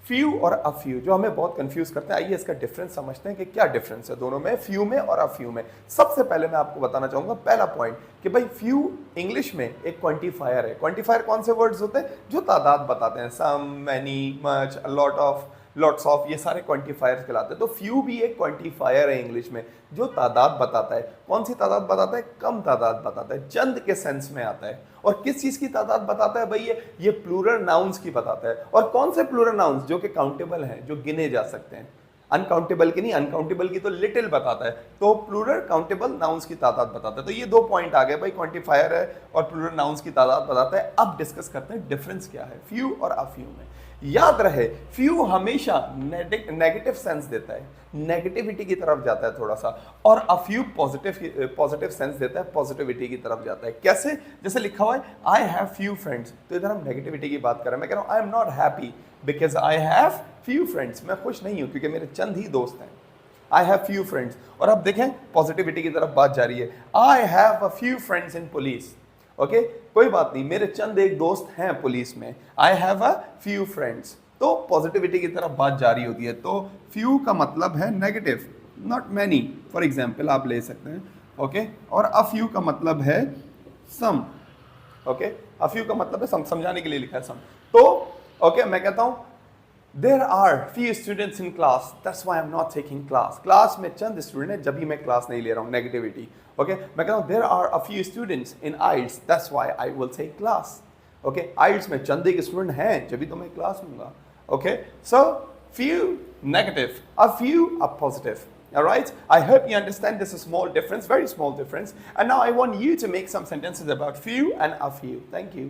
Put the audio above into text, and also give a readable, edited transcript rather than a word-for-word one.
Few और a few जो हमें बहुत कंफ्यूज करते हैं, आइए इसका डिफरेंस समझते हैं कि क्या डिफरेंस है दोनों में, फ्यू में और अ फ्यू में। सबसे पहले मैं आपको बताना चाहूंगा पहला पॉइंट कि भाई फ्यू इंग्लिश में एक क्वांटिफायर है। क्वांटिफायर कौन से वर्ड्स होते हैं? जो तादाद बताते हैं, some, many, much, lot of, lots of, ये सारे क्वांटिफायर्स कहलाते हैं। तो फ्यू भी एक क्वांटिफायर है इंग्लिश में जो तादाद बताता है। कौन सी तादाद बताता है? कम तादाद बताता है, चंद के सेंस में आता है। और किस चीज की तादाद बताता है भाई? ये प्लूरल नाउन्स की बताता है। और कौन से प्लूरल नाउन्स? जो कि काउंटेबल हैं, जो गिने जा सकते हैं। अनकाउंटेबल की नहीं, अनकाउंटेबल की तो लिटिल बताता है, तो प्लूरल काउंटेबल नाउन्स की तादाद बताता है। तो ये दो पॉइंट आ गए भाई, क्वांटिफायर है और प्लूरल नाउन्स की तादाद बताता है। अब डिस्कस करते हैं डिफरेंस क्या है फ्यू और अफ्यू में। याद रहे फ्यू हमेशा नेगेटिव सेंस देता है, नेगेटिविटी की तरफ जाता है थोड़ा सा, और अफ्यू पॉजिटिव सेंस देता है, पॉजिटिविटी की तरफ जाता है। कैसे? जैसे लिखा हुआ है आई हैव फ्यू फ्रेंड्स, तो इधर हम नेगेटिविटी की बात कर रहे हैं। मैं कह रहा हूं I am not happy because I have few friends, मैं खुश नहीं हूं क्योंकि मेरे चंद ही दोस्त हैं। आई हैव फ्यू फ्रेंड्स, और अब देखें पॉजिटिविटी की तरफ बात जा रही है, I have a few friends in police. Okay, कोई बात नहीं, मेरे चंद एक दोस्त हैं पुलिस में, I have a few friends. तो पॉजिटिविटी की तरफ बात जारी होती है। तो फ्यू का मतलब है negative, not many, for example आप ले सकते हैं। ओके, और अ फ्यू का मतलब है सम। ओके, अ फ्यू का मतलब है सम, समझाने के लिए लिखा है सम। तो ओके, मैं कहता हूं There are few students in class, that's why I'm not taking class. Class में चंद स्टूडेंट हैं, जब भी मैं क्लास नहीं ले रहा हूँ, नेगेटिविटी। ओके, मैं कहता हूँ there are a few students in IELTS, that's why I will take class. Okay, IELTS में चंद एक स्टूडेंट हैं, जब भी तो मैं क्लास लूंगा। Okay, so few negative, a few a positive. All right, I hope you understand this small difference, very small difference. And now I want you to make some sentences about few and a few. Thank you.